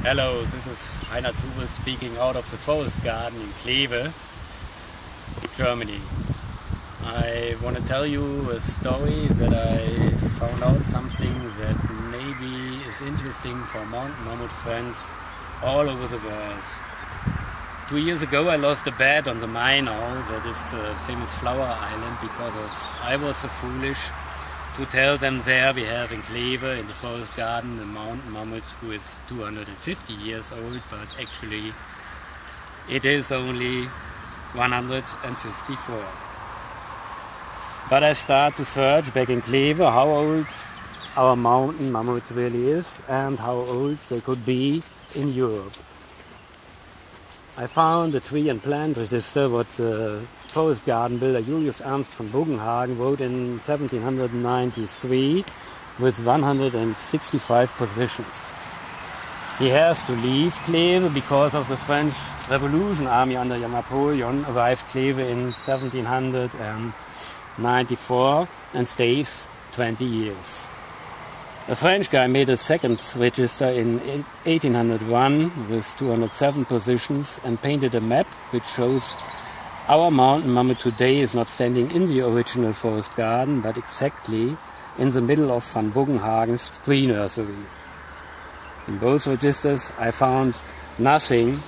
Hello, this is Reinhard Sube speaking out of the forest garden in Kleve, Germany. I want to tell you a story that I found out something that maybe is interesting for mountain mammoth friends all over the world. 2 years ago I lost a bet on the Mainau, that is a famous flower island, because I was so foolish to tell them there we have in Kleve, in the forest garden, a mountain mammoth who is 250 years old, but actually it is only 154. But I start to search back in Kleve how old our mountain mammoth really is and how old they could be in Europe. I found a tree and plant register what the forest garden builder Julius Ernst von Bogenhagen wrote in 1793 with 165 positions. He has to leave Kleve because of the French Revolution army under Napoleon arrived Kleve in 1794 and stays 20 years. A French guy made a second register in 1801 with 207 positions and painted a map which shows our mountain mammoth today is not standing in the original forest garden, but exactly in the middle of Van Bogenhagen's tree nursery. In both registers I found nothing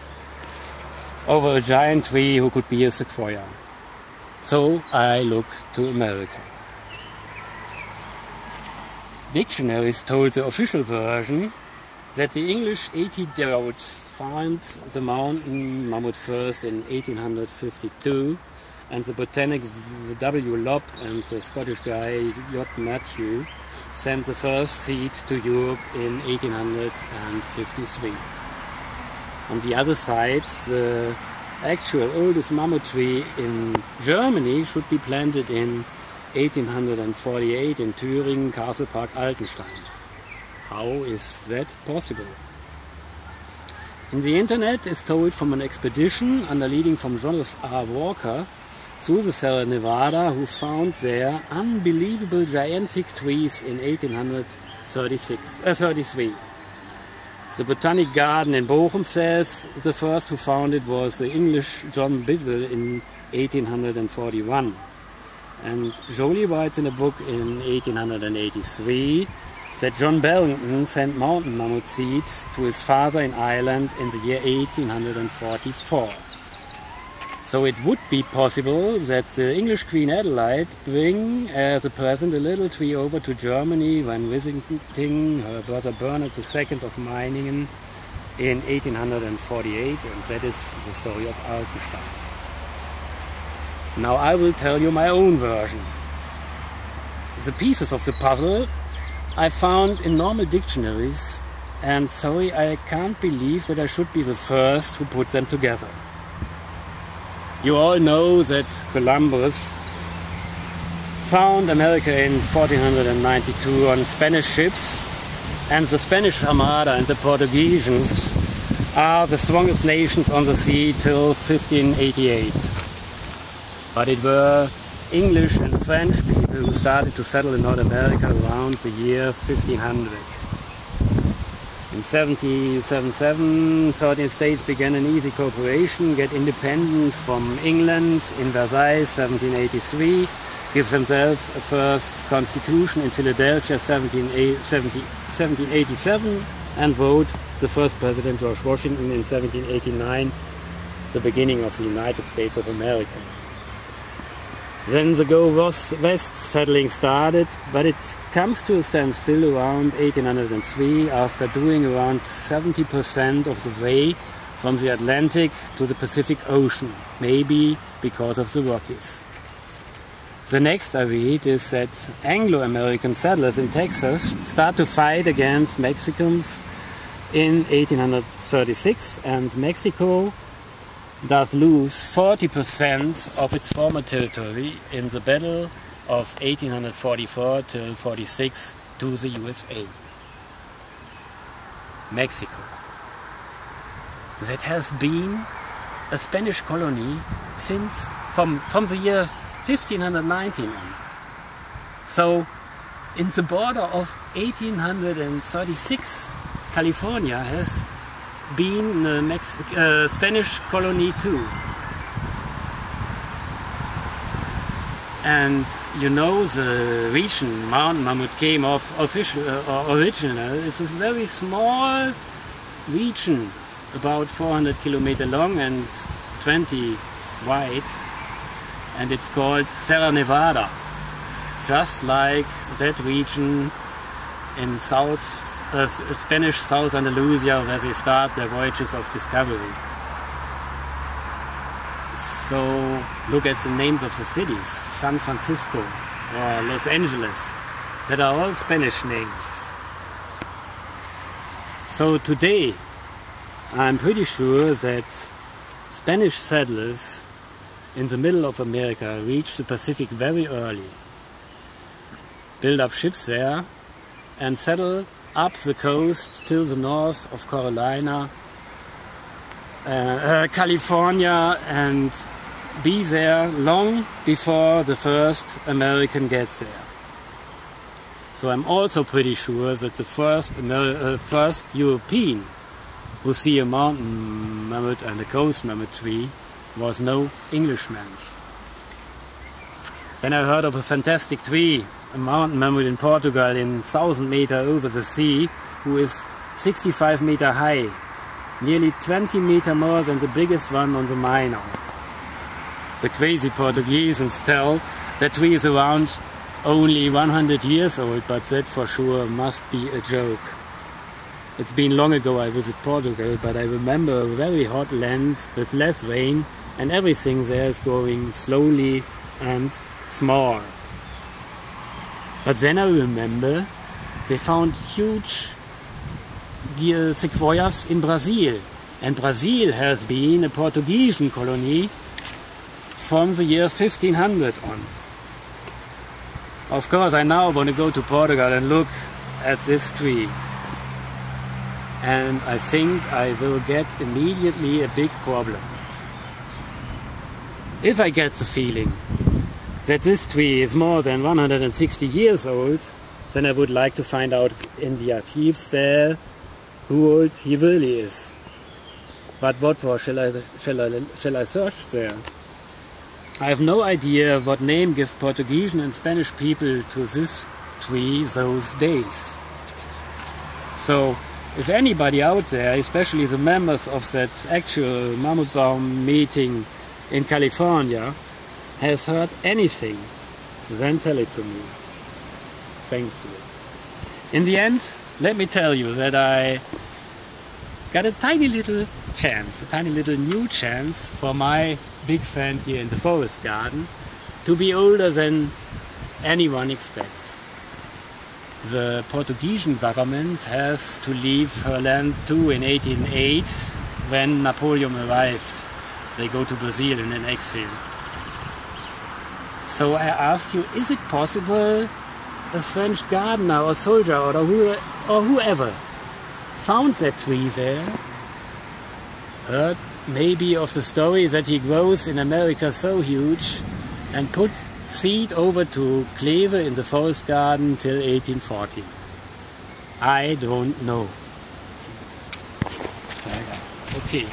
over a giant tree who could be a sequoia. So I looked to America. Dictionaries told the official version that the English A.T. Dowd found the mountain mammoth first in 1852, and the botanic W. Lobb and the Scottish guy J. Matthew sent the first seed to Europe in 1853. On the other side, the actual oldest mammoth tree in Germany should be planted in 1848 in Thüringen, Castle Park, Altenstein. How is that possible? In the internet is told from an expedition under leading from Joseph R. Walker through the Sierra Nevada, who found there unbelievable gigantic trees in 1833. The Botanic Garden in Bochum says the first who found it was the English John Bidwell in 1841. And Joly writes in a book in 1883 that John Barrington sent mountain mammoth seeds to his father in Ireland in the year 1844. So it would be possible that the English Queen Adelaide bring as a present a little tree over to Germany when visiting her brother Bernard II of Meiningen in 1848, and that is the story of Altenstein. Now I will tell you my own version. The pieces of the puzzle I found in normal dictionaries, and sorry, I can't believe that I should be the first who put them together. You all know that Columbus found America in 1492 on Spanish ships, and the Spanish Armada and the Portuguese are the strongest nations on the sea till 1588. But it were English and French people who started to settle in North America around the year 1500. In 1777, 13 states began an easy cooperation, get independent from England in Versailles 1783, give themselves a first constitution in Philadelphia 1787, and vote the first president George Washington in 1789, the beginning of the United States of America. Then the go west settling started, but it comes to a standstill around 1803 after doing around 70% of the way from the Atlantic to the Pacific Ocean, maybe because of the Rockies. The next I read is that Anglo-American settlers in Texas start to fight against Mexicans in 1836, and Mexico does lose 40% of its former territory in the Battle of 1844 till 46 to the USA. Mexico. That has been a Spanish colony since from the year 1519 on. So in the border of 1836, California has been in a Spanish colony too. And you know, the region Mountain Mammut came off original is a very small region, about 400 kilometers long and 20 wide, and it's called Sierra Nevada, just like that region in Spanish South Andalusia, where they start their voyages of discovery. So look at the names of the cities, San Francisco or Los Angeles, that are all Spanish names. So today I'm pretty sure that Spanish settlers in the middle of America reached the Pacific very early, build up ships there and settle up the coast till the north of California, and be there long before the first American gets there. So I'm also pretty sure that the first European who see a mountain mammoth and a coast mammoth tree was no Englishman. Then I heard of a fantastic tree, a mountain mammoth in Portugal, in 1,000 meters over the sea, who is 65 meters high, nearly 20 meters more than the biggest one on the Minor. The crazy Portuguese tell that tree is around only 100 years old, but that for sure must be a joke. It's been long ago I visited Portugal, but I remember a very hot land with less rain, and everything there is growing slowly and small. But then I remember they found huge sequoias in Brazil, and Brazil has been a Portuguese colony from the year 1500 on. Of course, I now want to go to Portugal and look at this tree. And I think I will get immediately a big problem. If I get the feeling that this tree is more than 160 years old, then I would like to find out in the archives there who old he really is. But what for shall I search there? I have no idea what name give Portuguese and Spanish people to this tree those days. So if anybody out there, especially the members of that actual Mammoth Baum meeting in California, has heard anything, then tell it to me. Thank you. In the end, let me tell you that I got a tiny little chance, a tiny little new chance for my big friend here in the forest garden to be older than anyone expects. The Portuguese government has to leave her land too in 1808 when Napoleon arrived. They go to Brazil in an exile. So I ask you, is it possible a French gardener or soldier or whoever found that tree there, heard maybe of the story that he grows in America so huge, and put seed over to Kleve in the forest garden till 1840? I don't know. Okay.